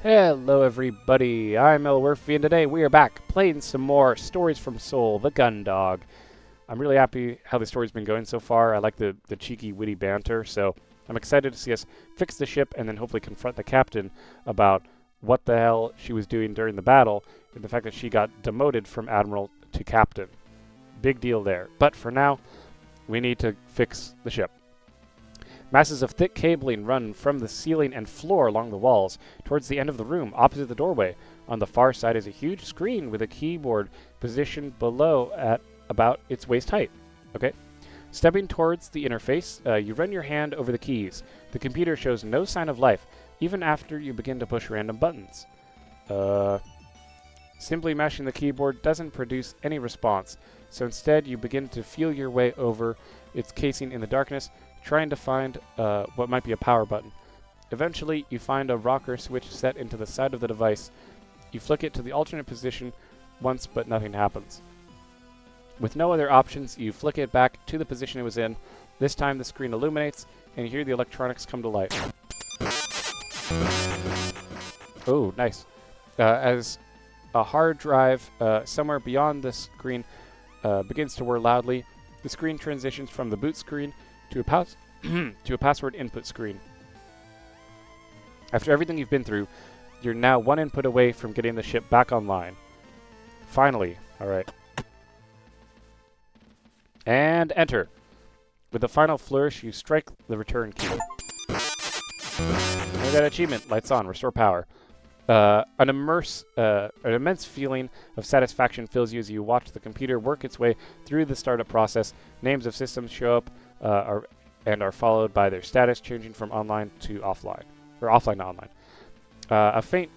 Hello everybody, I'm Elwirfy and today we are back playing some more Stories from Seoul, the Gun Dog. I'm really happy how the story's been going so far. I like the cheeky, witty banter, so I'm excited to see us fix the ship and then hopefully confront the captain about what the hell she was doing during the battle and the fact that she got demoted from admiral to captain. Big deal there. But for now, we need to fix the ship. Masses of thick cabling run from the ceiling and floor along the walls. Towards the end of the room, opposite the doorway, on the far side is a huge screen with a keyboard positioned below at about its waist height. Okay. Stepping towards the interface, you run your hand over the keys. The computer shows no sign of life, even after you begin to push random buttons. Simply mashing the keyboard doesn't produce any response, so instead you begin to feel your way over its casing in the darkness, trying to find what might be a power button. Eventually, you find a rocker switch set into the side of the device. You flick it to the alternate position once, but nothing happens. With no other options, you flick it back to the position it was in. This time the screen illuminates, and you hear the electronics come to life. Oh, nice. As a hard drive somewhere beyond the screen begins to whir loudly, the screen transitions from the boot screen to a password input screen. After everything you've been through, you're now one input away from getting the ship back online. Finally. Alright. And enter. With a final flourish, you strike the return key. And that achievement, lights on, restore power. An immense feeling of satisfaction fills you as you watch the computer work its way through the startup process. Names of systems show up and are followed by their status changing from online to offline, or offline to online. A faint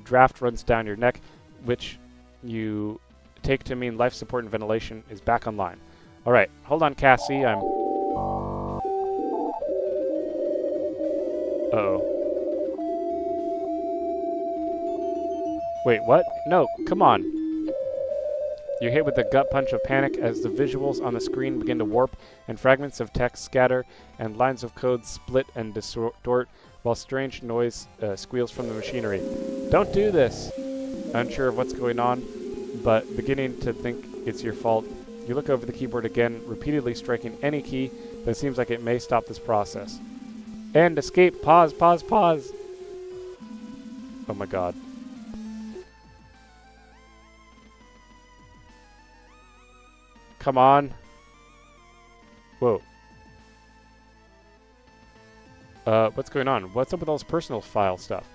draft runs down your neck, which you take to mean life support and ventilation is back online. All right, hold on, Cassie. Uh-oh. Wait, what? No, come on. You're hit with the gut punch of panic as the visuals on the screen begin to warp and fragments of text scatter and lines of code split and distort while strange noise squeals from the machinery. Don't do this! Unsure of what's going on, but beginning to think it's your fault, you look over the keyboard again, repeatedly striking any key, but it seems like it may stop this process. End, escape, pause, pause, pause! Oh my god. Come on. Whoa. What's going on? What's up with all this personal file stuff?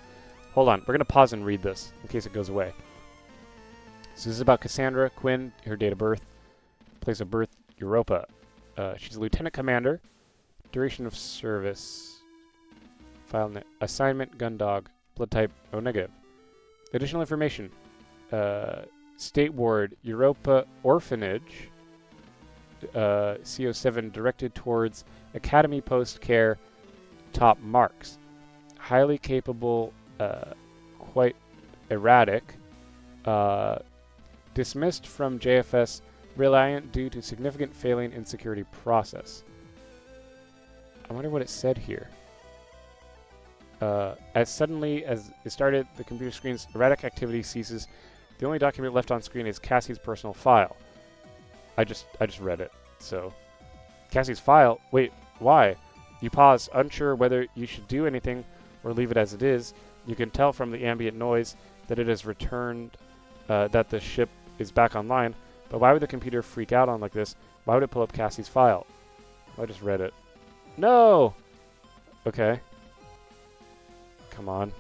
Hold on. We're going to pause and read this in case it goes away. So this is about Cassandra Quinn, her date of birth, place of birth, Europa. She's a lieutenant commander. Duration of service. File assignment, gun dog. Blood type, O negative. Additional information. State ward, Europa Orphanage. CO7 directed towards Academy Post Care top marks. Highly capable, quite erratic. Dismissed from JFS reliant due to significant failing in security process. I wonder what it said here. As suddenly as it started, the computer screen's erratic activity ceases. The only document left on screen is Cassie's personal file. I just read it. So, Cassie's file. Wait, why? You pause, unsure whether you should do anything or leave it as it is. You can tell from the ambient noise that it has returned, that the ship is back online. But why would the computer freak out on like this? Why would it pull up Cassie's file? I just read it. No! Okay. Come on.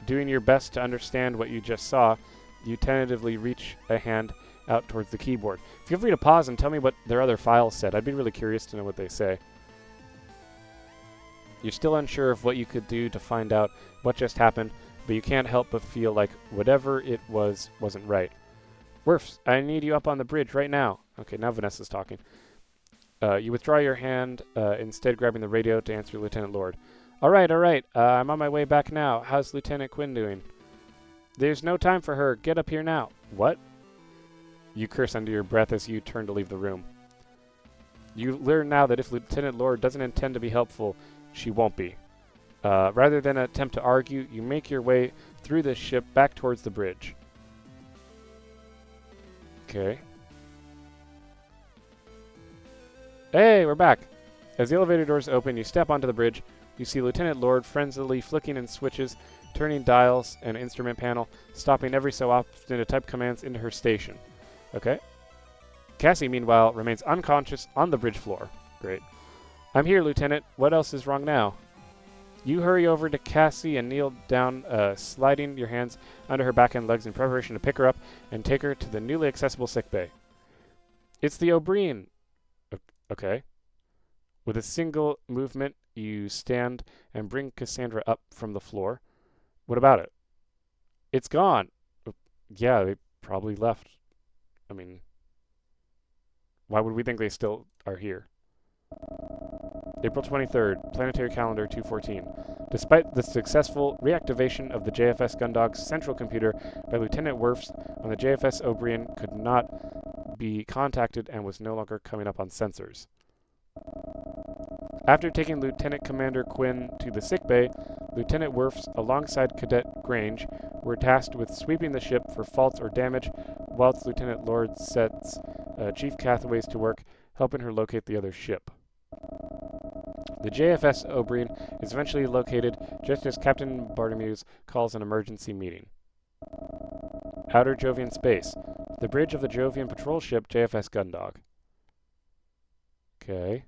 Doing your best to understand what you just saw, you tentatively reach a hand out towards the keyboard. Feel free to pause and tell me what their other files said. I'd be really curious to know what they say. You're still unsure of what you could do to find out what just happened, but you can't help but feel like whatever it was wasn't right. Wirfs, I need you up on the bridge right now. Okay, now Vanessa's talking. You withdraw your hand, instead grabbing the radio to answer Lieutenant Lord. All right. I'm on my way back now. How's Lieutenant Quinn doing? There's no time for her. Get up here now. What? You curse under your breath as you turn to leave the room. You learn now that if Lieutenant Lord doesn't intend to be helpful, she won't be. Rather than attempt to argue, you make your way through the ship back towards the bridge. Okay. Hey, we're back. As the elevator doors open, you step onto the bridge. You see Lieutenant Lord frenziedly flicking in switches, turning dials and instrument panel, stopping every so often to type commands into her station. Okay. Cassie, meanwhile, remains unconscious on the bridge floor. Great. I'm here, Lieutenant. What else is wrong now? You hurry over to Cassie and kneel down, sliding your hands under her back and legs in preparation to pick her up and take her to the newly accessible sickbay. It's the O'Brien. Okay. With a single movement, you stand and bring Cassandra up from the floor. What about it? It's gone. Yeah, they probably left. I mean, why would we think they still are here? April 23rd, Planetary Calendar 214. Despite the successful reactivation of the JFS Gundog's central computer by Lieutenant Werfs on the JFS O'Brien could not be contacted and was no longer coming up on sensors. After taking Lieutenant Commander Quinn to the sickbay, Lieutenant Werfs, alongside Cadet Grange, were tasked with sweeping the ship for faults or damage, whilst Lieutenant Lord sets Chief Cathaways to work, helping her locate the other ship. The JFS O'Brien is eventually located just as Captain Bartomeu calls an emergency meeting. Outer Jovian space. The bridge of the Jovian patrol ship JFS Gundog. Okay.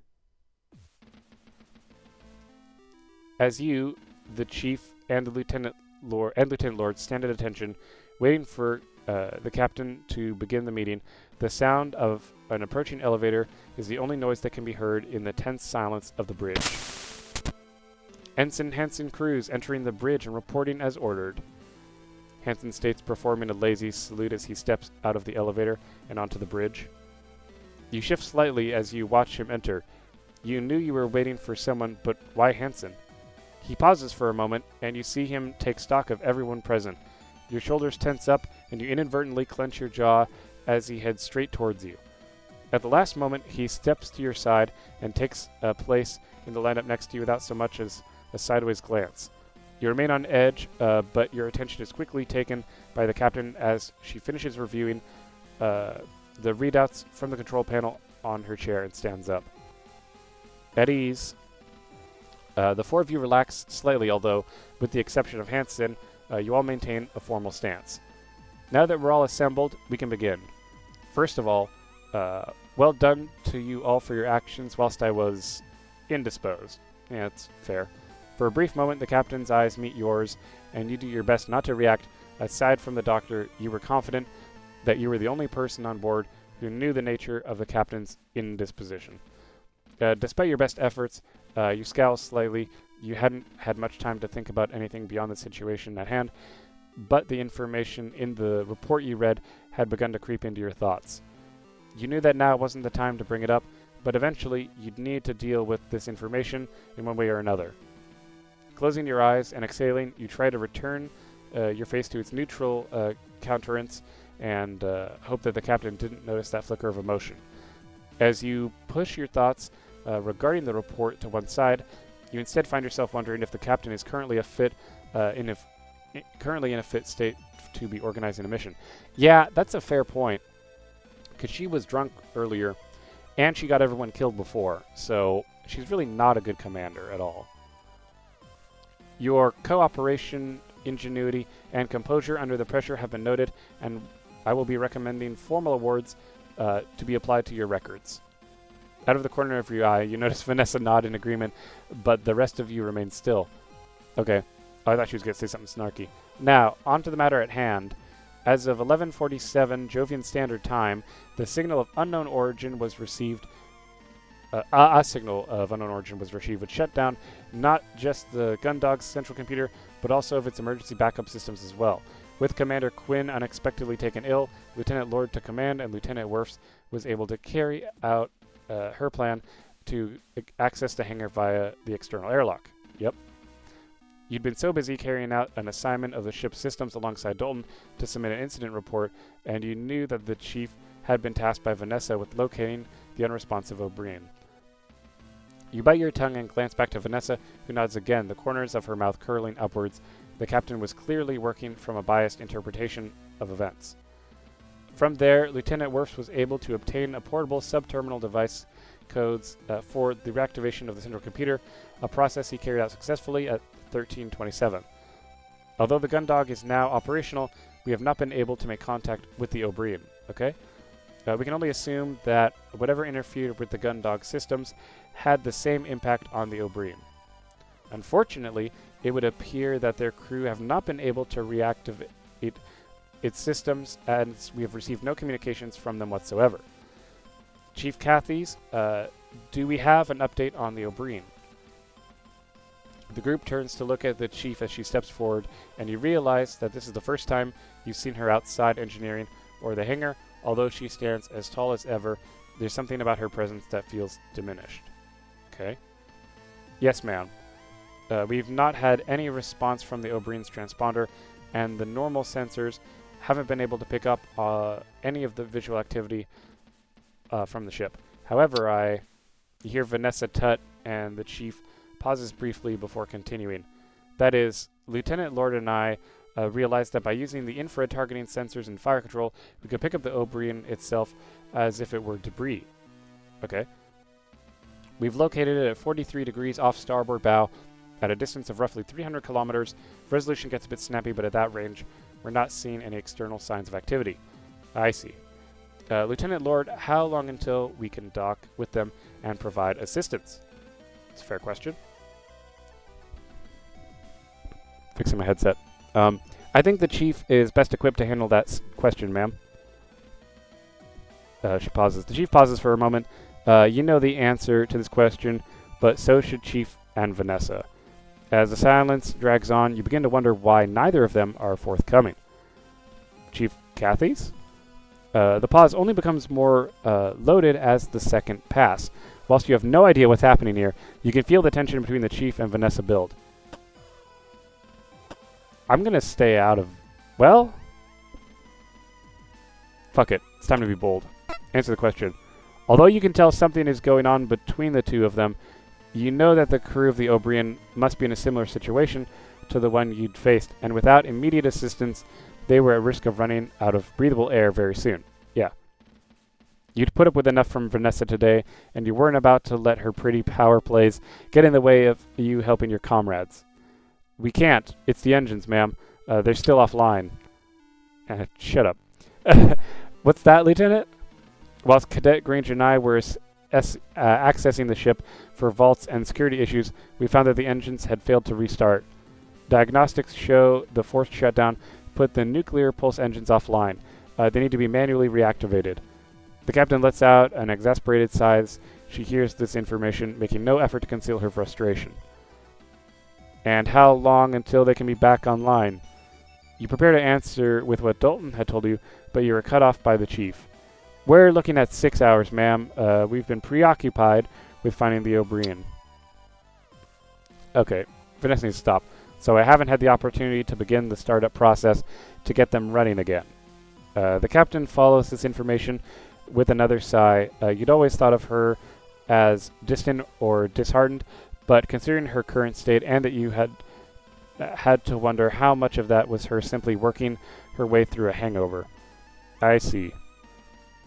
As you, the Chief, and the Lieutenant Lord stand at attention, waiting for the captain to begin the meeting, the sound of an approaching elevator is the only noise that can be heard in the tense silence of the bridge. Ensign Hansen Cruz entering the bridge and reporting as ordered. Hansen states, performing a lazy salute as he steps out of the elevator and onto the bridge. You shift slightly as you watch him enter. You knew you were waiting for someone, but why Hansen? He pauses for a moment, and you see him take stock of everyone present. Your shoulders tense up, and you inadvertently clench your jaw as he heads straight towards you. At the last moment, he steps to your side and takes a place in the lineup next to you without so much as a sideways glance. You remain on edge, but your attention is quickly taken by the captain as she finishes reviewing the readouts from the control panel on her chair and stands up. At ease, the four of you relax slightly, although, with the exception of Hansen, you all maintain a formal stance. Now that we're all assembled, we can begin. First of all, well done to you all for your actions whilst I was indisposed. Yeah, it's fair. For a brief moment, the captain's eyes meet yours, and you do your best not to react. Aside from the doctor, you were confident that you were the only person on board who knew the nature of the captain's indisposition. Despite your best efforts, you scowl slightly. You hadn't had much time to think about anything beyond the situation at hand, but the information in the report you read had begun to creep into your thoughts. You knew that now wasn't the time to bring it up, but eventually you'd need to deal with this information in one way or another. Closing your eyes and exhaling, you try to return your face to its neutral countenance and hope that the captain didn't notice that flicker of emotion. As you push your thoughts regarding the report to one side, you instead find yourself wondering if the captain is currently in a fit state to be organizing a mission. Yeah, that's a fair point, because she was drunk earlier, and she got everyone killed before, so she's really not a good commander at all. Your cooperation, ingenuity, and composure under the pressure have been noted, and I will be recommending formal awards to be applied to your records. Out of the corner of your eye, you notice Vanessa nod in agreement, but the rest of you remain still. Okay. Oh, I thought she was going to say something snarky. Now, on to the matter at hand. As of 11:47 Jovian Standard Time, the signal of unknown origin was received. A signal of unknown origin was received, which shut down not just the Gundog's central computer, but also of its emergency backup systems as well. With Commander Quinn unexpectedly taken ill, Lieutenant Lord took command, and Lieutenant Werfs was able to carry out her plan to access the hangar via the external airlock. Yep. You'd been so busy carrying out an assignment of the ship's systems alongside Dalton to submit an incident report, and you knew that the chief had been tasked by Vanessa with locating the unresponsive O'Brien. You bite your tongue and glance back to Vanessa, who nods again, the corners of her mouth curling upwards. The captain was clearly working from a biased interpretation of events. From there, Lieutenant Wirfs was able to obtain a portable sub-terminal device codes for the reactivation of the central computer, a process he carried out successfully at 1327. Although the gun dog is now operational, we have not been able to make contact with the O'Brien, okay? We can only assume that whatever interfered with the gun dog systems had the same impact on the O'Brien. Unfortunately, it would appear that their crew have not been able to reactivate its systems, as we have received no communications from them whatsoever. Chief Cathy's, do we have an update on the O'Brien? The group turns to look at the chief as she steps forward, and you realize that this is the first time you've seen her outside engineering or the hangar. Although she stands as tall as ever, there's something about her presence that feels diminished. Okay. Yes, ma'am. We've not had any response from the O'Brien's transponder, and the normal sensors haven't been able to pick up any of the visual activity from the ship. However, you hear Vanessa tut, and the chief pauses briefly before continuing. That is, Lieutenant Lord and I realized that by using the infrared targeting sensors and fire control, we could pick up the O'Brien itself as if it were debris. Okay. We've located it at 43 degrees off starboard bow at a distance of roughly 300 kilometers. Resolution gets a bit snappy, but at that range, we're not seeing any external signs of activity. I see. Lieutenant Lord, how long until we can dock with them and provide assistance? It's a fair question. Fixing my headset. I think the chief is best equipped to handle that question, ma'am. She pauses. The chief pauses for a moment. You know the answer to this question, but so should Chief and Vanessa. As the silence drags on, you begin to wonder why neither of them are forthcoming. Chief Cathy's? The pause only becomes more loaded as the second pass. Whilst you have no idea what's happening here, you can feel the tension between the chief and Vanessa build. I'm going to stay out of... Well? Fuck it. It's time to be bold. Answer the question. Although you can tell something is going on between the two of them, you know that the crew of the O'Brien must be in a similar situation to the one you'd faced, and without immediate assistance, they were at risk of running out of breathable air very soon. Yeah. You'd put up with enough from Vanessa today, and you weren't about to let her pretty power plays get in the way of you helping your comrades. We can't. It's the engines, ma'am. They're still offline. Shut up. What's that, Lieutenant? Whilst Cadet Grange and I were accessing the ship for vaults and security issues, we found that the engines had failed to restart. Diagnostics show the forced shutdown put the nuclear pulse engines offline. They need to be manually reactivated. The captain lets out an exasperated sigh as she hears this information, making no effort to conceal her frustration. And how long until they can be back online? You prepare to answer with what Dalton had told you, but you are cut off by the chief. We're looking at 6 hours, ma'am. We've been preoccupied with finding the O'Brien. Okay, Vanessa needs to stop. So I haven't had the opportunity to begin the startup process to get them running again. The captain follows this information with another sigh. You'd always thought of her as distant or disheartened, but considering her current state and that you had to wonder how much of that was her simply working her way through a hangover. I see.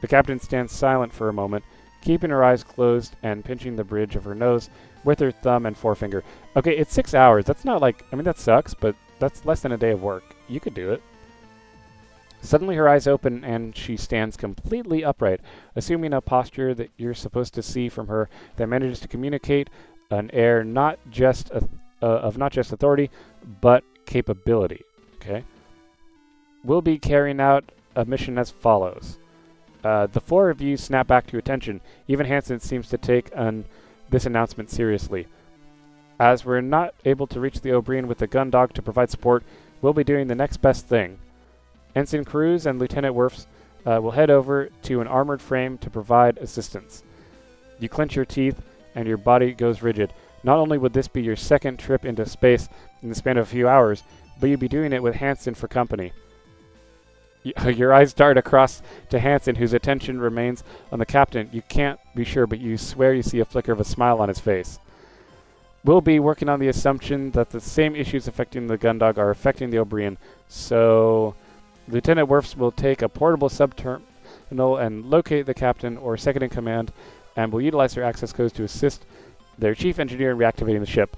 The captain stands silent for a moment, keeping her eyes closed and pinching the bridge of her nose with her thumb and forefinger. Okay, it's 6 hours. That's not like... I mean, that sucks, but that's less than a day of work. You could do it. Suddenly her eyes open and she stands completely upright, assuming a posture that you're supposed to see from her that manages to communicate an air not just of not just authority, but capability. Okay? We'll be carrying out a mission as follows. The four of you snap back to attention. Even Hansen seems to take this announcement seriously. As we're not able to reach the O'Brien with the gun dog to provide support, we'll be doing the next best thing. Ensign Cruz and Lieutenant Wirfs will head over to an armored frame to provide assistance. You clench your teeth and your body goes rigid. Not only would this be your second trip into space in the span of a few hours, but you'd be doing it with Hansen for company. Your eyes dart across to Hansen, whose attention remains on the captain. You can't be sure, but you swear you see a flicker of a smile on his face. We'll be working on the assumption that the same issues affecting the Gundog are affecting the O'Brien, so Lieutenant Werfs will take a portable sub-terminal and locate the captain or second in command, and will utilize their access codes to assist their chief engineer in reactivating the ship.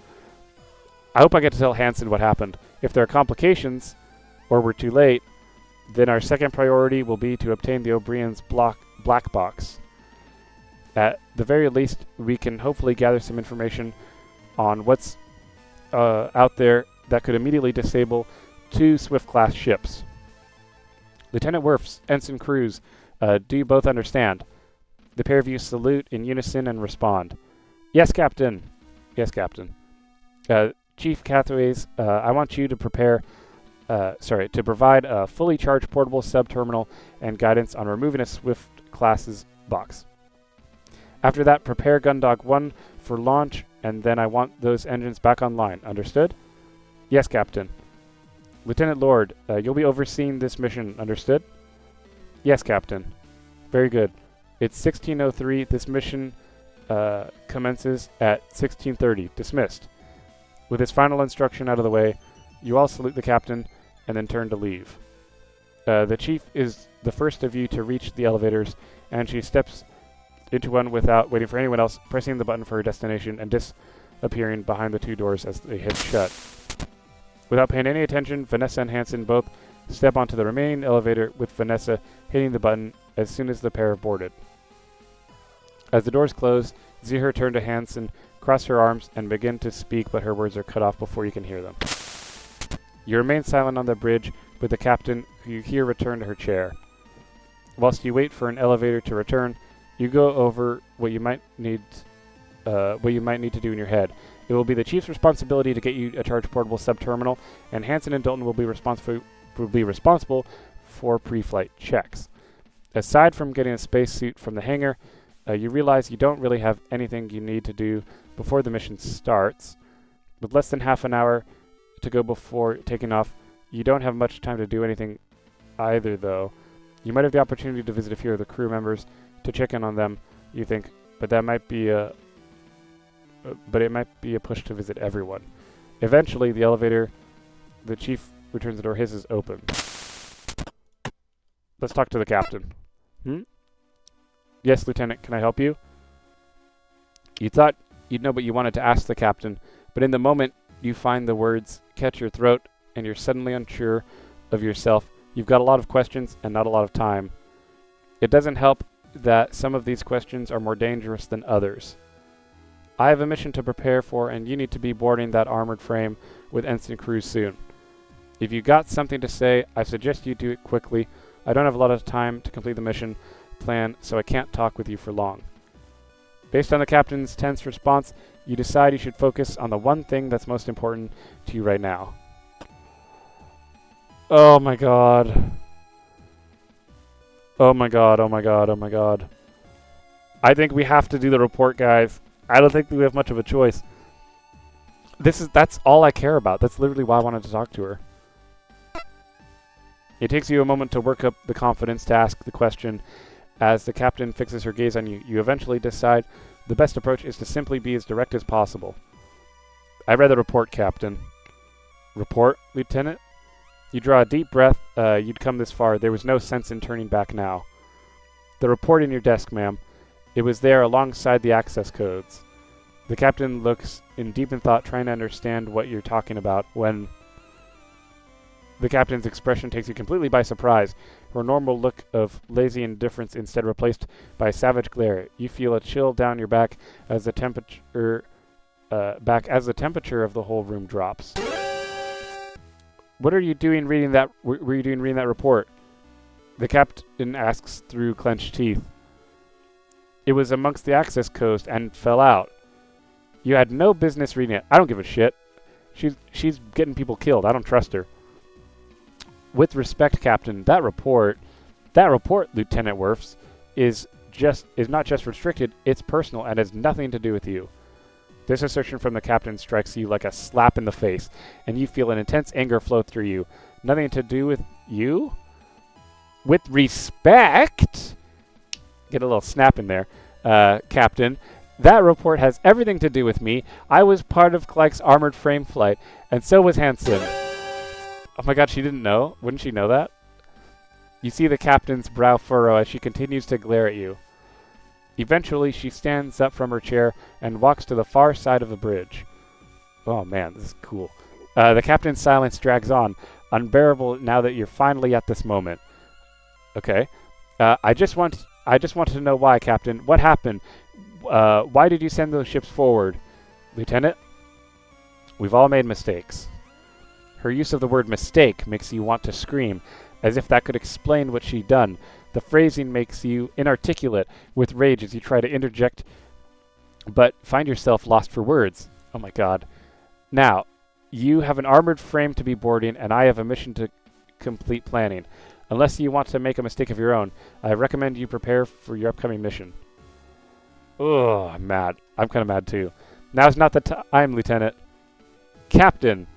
I hope I get to tell Hansen what happened. If there are complications, or we're too late, then our second priority will be to obtain the O'Brien's black box. At the very least, we can hopefully gather some information on what's out there that could immediately disable 2 Swift-class ships. Lieutenant Werfs, Ensign Cruz, do you both understand? The pair of you salute in unison and respond. Yes, Captain. Yes, Captain. Chief Cathaways, I want you to to provide a fully charged portable sub-terminal and guidance on removing a Swift-class's box. After that, prepare Gundog 1 for launch, and then I want those engines back online. Understood? Yes, Captain. Lieutenant Lord, you'll be overseeing this mission. Understood? Yes, Captain. Very good. It's 16:03. This mission commences at 16:30. Dismissed. With his final instruction out of the way, you all salute the captain and then turn to leave. The chief is the first of you to reach the elevators, and she steps into one without waiting for anyone else, pressing the button for her destination and disappearing behind the 2 doors as they hit shut. Without paying any attention, Vanessa and Hansen both step onto the remaining elevator, with Vanessa hitting the button as soon as the pair have boarded. As the doors close, you see her turn to Hansen, cross her arms, and begin to speak, but her words are cut off before you can hear them. You remain silent on the bridge, with the captain, who you hear return to her chair. Whilst you wait for an elevator to return, you go over what you might need to do in your head. It will be the chief's responsibility to get you a charged portable sub-terminal, and Hansen and Dalton will be responsible for pre-flight checks. Aside from getting a spacesuit from the hangar, you realize you don't really have anything you need to do before the mission starts. With less than half an hour to go before taking off, you don't have much time to do anything either, though. You might have the opportunity to visit a few of the crew members to check in on them, you think, but it might be a push to visit everyone. Eventually, the chief returns the door, hisses open. Let's talk to the captain. Yes, Lieutenant, can I help you? You thought you'd know what you wanted to ask the captain, but in the moment you find the words catch your throat and you're suddenly unsure of yourself. You've got a lot of questions and not a lot of time. It doesn't help that some of these questions are more dangerous than others. I have a mission to prepare for, and you need to be boarding that armored frame with Ensign Cruz soon. If you got something to say, I suggest you do it quickly. I don't have a lot of time to complete the mission plan, so I can't talk with you for long. Based on the captain's tense response, you decide you should focus on the one thing that's most important to you right now. Oh my god. Oh my god, oh my god, oh my god. I think we have to do the report, guys. I don't think we have much of a choice. That's all I care about. That's literally why I wanted to talk to her. It takes you a moment to work up the confidence to ask the question. As the captain fixes her gaze on you, you eventually decide the best approach is to simply be as direct as possible. I read the report, Captain. Report, Lieutenant? You draw a deep breath. You'd come this far. There was no sense in turning back now. The report in your desk, ma'am. It was there alongside the access codes. The captain looks in deep in thought, trying to understand what you're talking about, when the captain's expression takes you completely by surprise. Her normal look of lazy indifference instead replaced by a savage glare. You feel a chill down your back as the temperature of the whole room drops. What are you doing reading that? Were you doing reading that report? The captain asks through clenched teeth. It was amongst the access codes and fell out. You had no business reading it. I don't give a shit. She's getting people killed. I don't trust her. With respect, Captain, that report, Lieutenant Werfs, is not just restricted, it's personal and has nothing to do with you. This assertion from the captain strikes you like a slap in the face, and you feel an intense anger flow through you. Nothing to do with you? With respect, get a little snap in there, Captain. That report has everything to do with me. I was part of Clyke's armored frame flight, and so was Hansen. Oh my god, she didn't know? Wouldn't she know that? You see the captain's brow furrow as she continues to glare at you. Eventually, she stands up from her chair and walks to the far side of the bridge. Oh man, this is cool. The captain's silence drags on, unbearable now that you're finally at this moment. Okay. I just wanted to know why, Captain. What happened? Why did you send those ships forward? Lieutenant? We've all made mistakes. Her use of the word mistake makes you want to scream, as if that could explain what she'd done. The phrasing makes you inarticulate with rage as you try to interject, but find yourself lost for words. Oh my god. Now, you have an armored frame to be boarding, and I have a mission to complete planning. Unless you want to make a mistake of your own, I recommend you prepare for your upcoming mission. Oh, I'm mad. I'm kind of mad too. Now's not the time, Lieutenant. Captain!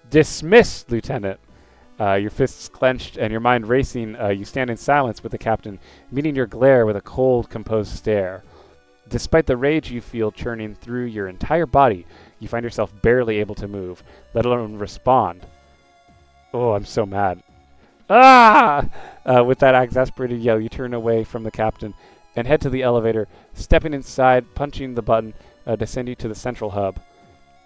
Dismiss, Lieutenant! Your fists clenched and your mind racing, you stand in silence with the captain, meeting your glare with a cold, composed stare. Despite the rage you feel churning through your entire body, you find yourself barely able to move, let alone respond. Oh, I'm so mad. Ah! With that exasperated yell, you turn away from the captain and head to the elevator, stepping inside, punching the button to send you to the central hub.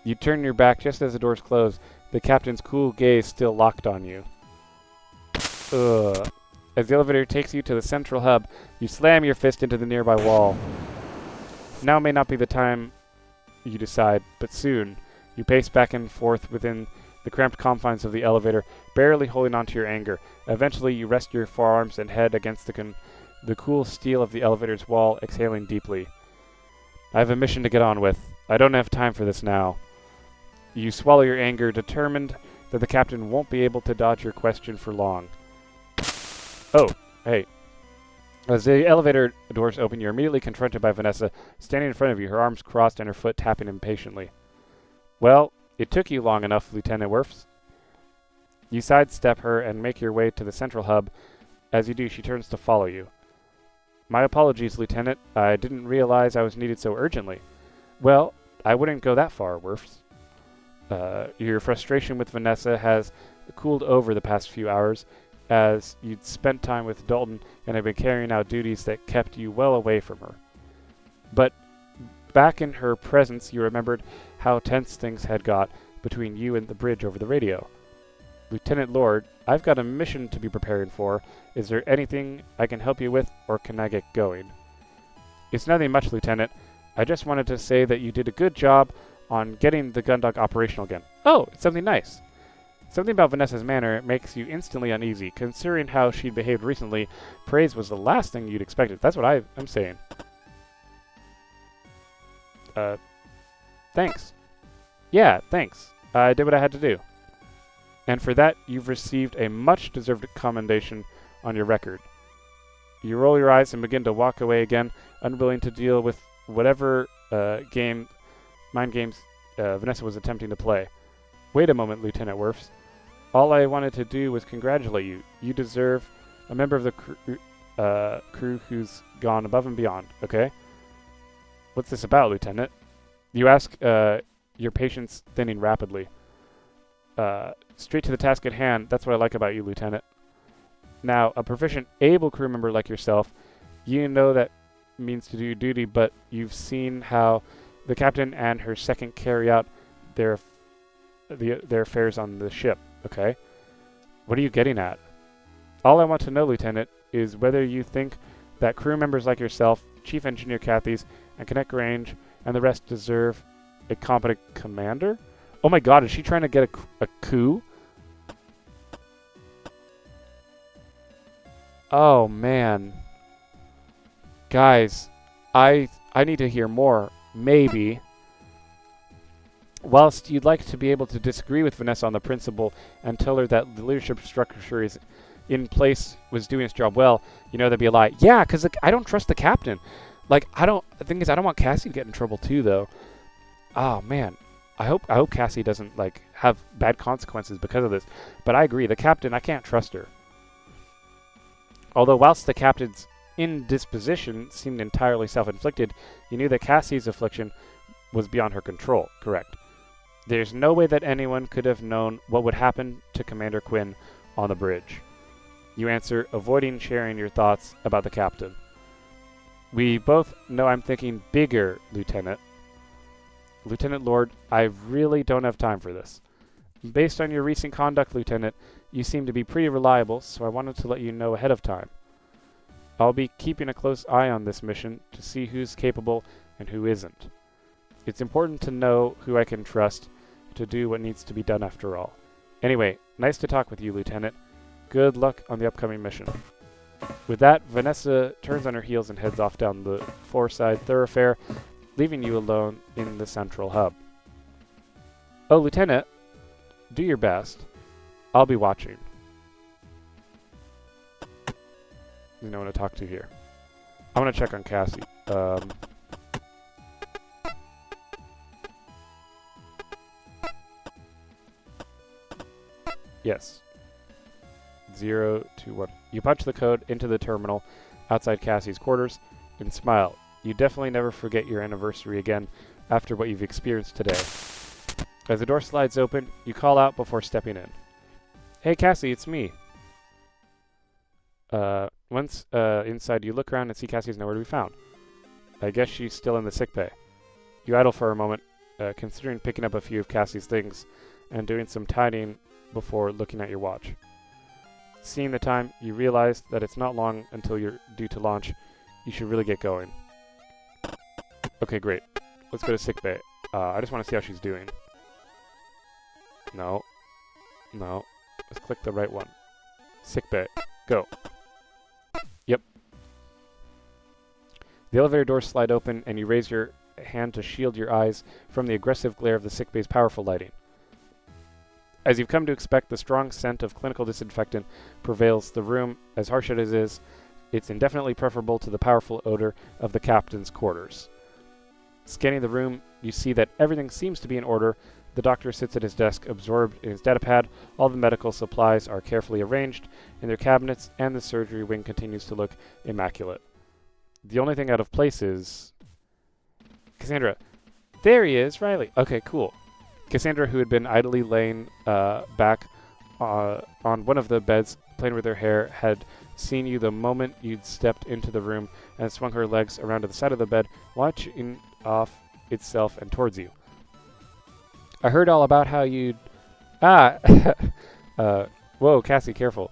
You turn your back just as the doors close, the captain's cool gaze still locked on you. Ugh. As the elevator takes you to the central hub, you slam your fist into the nearby wall. Now may not be the time, you decide, but soon. You pace back and forth within the cramped confines of the elevator, barely holding on to your anger. Eventually, you rest your forearms and head against the cool steel of the elevator's wall, exhaling deeply. I have a mission to get on with. I don't have time for this now. You swallow your anger, determined that the captain won't be able to dodge your question for long. Oh, hey. As the elevator doors open, you're immediately confronted by Vanessa, standing in front of you, her arms crossed and her foot tapping impatiently. Well, it took you long enough, Lieutenant Wirfs. You sidestep her and make your way to the central hub. As you do, she turns to follow you. My apologies, Lieutenant. I didn't realize I was needed so urgently. Well, I wouldn't go that far, Wirfs. Your frustration with Vanessa has cooled over the past few hours, as you'd spent time with Dalton and had been carrying out duties that kept you well away from her. But back in her presence, you remembered how tense things had got between you and the bridge over the radio. Lieutenant Lord, I've got a mission to be preparing for. Is there anything I can help you with, or can I get going? It's nothing much, Lieutenant. I just wanted to say that you did a good job on getting the gun dock operational again. Oh, it's something nice. Something about Vanessa's manner makes you instantly uneasy. Considering how she'd behaved recently, praise was the last thing you'd expected. That's what I'm saying. Thanks. Yeah, thanks. I did what I had to do. And for that, you've received a much-deserved commendation on your record. You roll your eyes and begin to walk away again, unwilling to deal with whatever mind games Vanessa was attempting to play. Wait a moment, Lieutenant Wirfs. All I wanted to do was congratulate you. You deserve a member of the crew who's gone above and beyond, okay? What's this about, Lieutenant? You ask, your patience thinning rapidly. Straight to the task at hand, that's what I like about you, Lieutenant. Now, a proficient, able crew member like yourself, you know that means to do your duty, but you've seen how the captain and her second carry out their affairs on the ship, okay? What are you getting at? All I want to know, Lieutenant, is whether you think that crew members like yourself, Chief Engineer Cathy's, and Connect Range, and the rest deserve a competent commander? Oh my god, is she trying to get a coup? Oh man. Guys, I need to hear more. Maybe. Whilst you'd like to be able to disagree with Vanessa on the principle and tell her that the leadership structure is in place was doing its job well, you know that'd be a lie. Yeah, because I don't trust the captain. Like, the thing is, I don't want Cassie to get in trouble too, though. Oh man. I hope Cassie doesn't, like, have bad consequences because of this. But I agree, the captain, I can't trust her. Although whilst the captain's indisposition seemed entirely self-inflicted, you knew that Cassie's affliction was beyond her control, correct? There's no way that anyone could have known what would happen to Commander Quinn on the bridge. You answer, avoiding sharing your thoughts about the captain. We both know I'm thinking bigger, Lieutenant. Lieutenant Lord, I really don't have time for this. Based on your recent conduct, Lieutenant, you seem to be pretty reliable, so I wanted to let you know ahead of time. I'll be keeping a close eye on this mission to see who's capable and who isn't. It's important to know who I can trust to do what needs to be done after all. Anyway, nice to talk with you, Lieutenant. Good luck on the upcoming mission. With that, Vanessa turns on her heels and heads off down the four-side thoroughfare, leaving you alone in the central hub. Oh, Lieutenant, do your best. I'll be watching. There's no one to talk to here. I want to check on Cassie. Yes. 0 to 1. You punch the code into the terminal outside Cassie's quarters and smile. You definitely never forget your anniversary again after what you've experienced today. As the door slides open, you call out before stepping in. Hey Cassie, it's me. Once inside, you look around and see Cassie's nowhere to be found. I guess she's still in the sickbay. You idle for a moment, considering picking up a few of Cassie's things and doing some tidying before looking at your watch. Seeing the time, you realize that it's not long until you're due to launch. You should really get going. Okay, great. Let's go to sickbay. I just want to see how she's doing. No. No. Let's click the right one. Sickbay. Go. Yep. The elevator doors slide open, and you raise your hand to shield your eyes from the aggressive glare of the sickbay's powerful lighting. As you've come to expect, the strong scent of clinical disinfectant prevails the room. As harsh as it is, it's indefinitely preferable to the powerful odor of the captain's quarters. Scanning the room, you see that everything seems to be in order. The doctor sits at his desk, absorbed in his datapad. All the medical supplies are carefully arranged in their cabinets, and the surgery wing continues to look immaculate. The only thing out of place is... Cassandra. There he is, Riley. Okay, cool. Cassandra, who had been idly laying back on one of the beds, playing with her hair, had seen you the moment you'd stepped into the room and swung her legs around to the side of the bed, launching off itself and towards you. I heard all about how you'd... Whoa, Cassie, careful.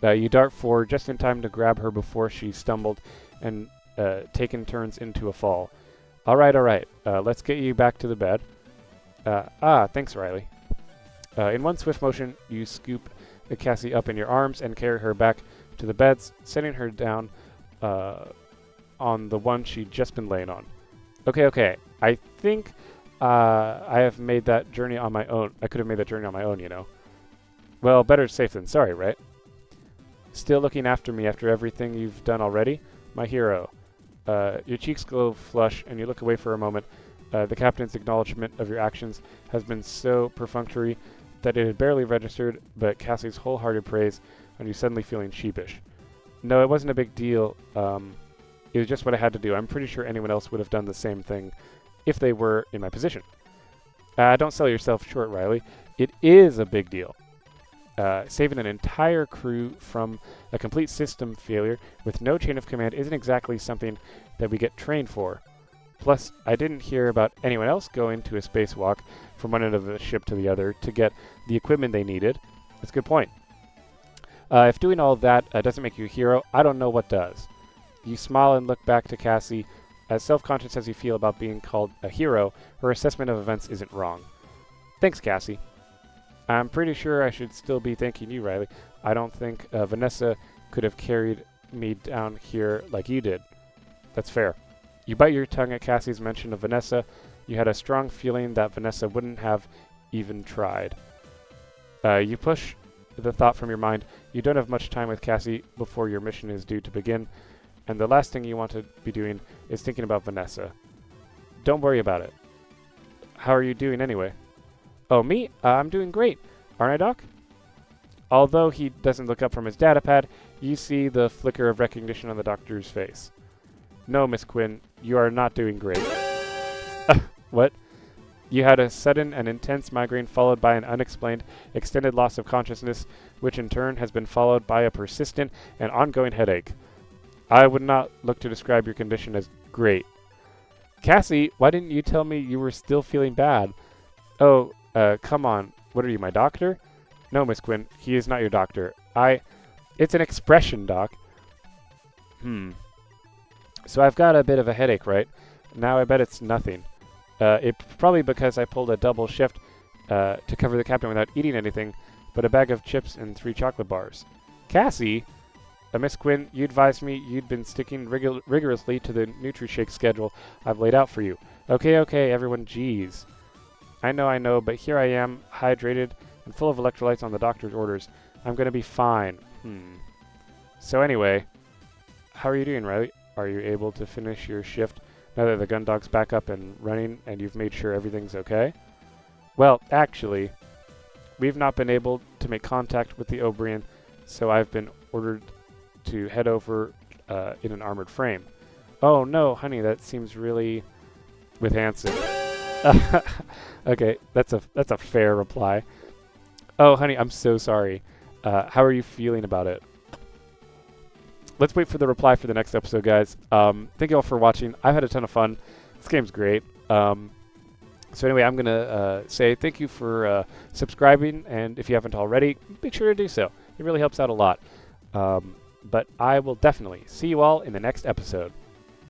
You dart forward just in time to grab her before she stumbled and taken turns into a fall. All right. Let's get you back to the bed. Thanks, Riley. In one swift motion, you scoop Cassie up in your arms and carry her back to the beds, setting her down on the one she'd just been laying on. Okay. I think I have made that journey on my own. I could have made that journey on my own, you know. Well, better safe than sorry, right? Still looking after me after everything you've done already? My hero. Your cheeks glow flush, and you look away for a moment. The captain's acknowledgement of your actions has been so perfunctory that it had barely registered, but Cassie's wholehearted praise and you suddenly feeling sheepish. No, it wasn't a big deal. It was just what I had to do. I'm pretty sure anyone else would have done the same thing if they were in my position. Don't sell yourself short, Riley. It is a big deal. Saving an entire crew from a complete system failure with no chain of command isn't exactly something that we get trained for. Plus, I didn't hear about anyone else going to a spacewalk from one end of the ship to the other to get the equipment they needed. That's a good point. If doing all that doesn't make you a hero, I don't know what does. You smile and look back to Cassie. As self-conscious as you feel about being called a hero, her assessment of events isn't wrong. Thanks, Cassie. I'm pretty sure I should still be thanking you, Riley. I don't think Vanessa could have carried me down here like you did. That's fair. You bite your tongue at Cassie's mention of Vanessa. You had a strong feeling that Vanessa wouldn't have even tried. You push the thought from your mind. You don't have much time with Cassie before your mission is due to begin, and the last thing you want to be doing is thinking about Vanessa. Don't worry about it. How are you doing anyway? Oh, me? I'm doing great. Aren't I, Doc? Although he doesn't look up from his datapad, you see the flicker of recognition on the doctor's face. No, Miss Quinn, you are not doing great. What? You had a sudden and intense migraine followed by an unexplained extended loss of consciousness, which in turn has been followed by a persistent and ongoing headache. I would not look to describe your condition as great. Cassie, why didn't you tell me you were still feeling bad? Oh, come on. What are you, my doctor? No, Miss Quinn, he is not your doctor. It's an expression, Doc. So I've got a bit of a headache, right? Now I bet it's nothing. It's probably because I pulled a double shift to cover the captain without eating anything but a bag of chips and 3 chocolate bars. Cassie? Miss Quinn, you advised me you'd been sticking rigorously to the NutriShake schedule I've laid out for you. Okay, everyone, geez. I know, but here I am, hydrated and full of electrolytes on the doctor's orders. I'm gonna be fine. So anyway, how are you doing, Riley? Are you able to finish your shift now that the gun dog's back up and running and you've made sure everything's okay? Well, actually, we've not been able to make contact with the O'Brien, so I've been ordered to head over in an armored frame. Oh no, honey, that seems really with Hanson. Okay, that's a fair reply. Oh honey, I'm so sorry. How are you feeling about it? Let's wait for the reply for the next episode, guys. Thank you all for watching. I've had a ton of fun. This game's great. So anyway, I'm gonna say thank you for subscribing, and if you haven't already, make sure to do so. It really helps out a lot. But I will definitely see you all in the next episode.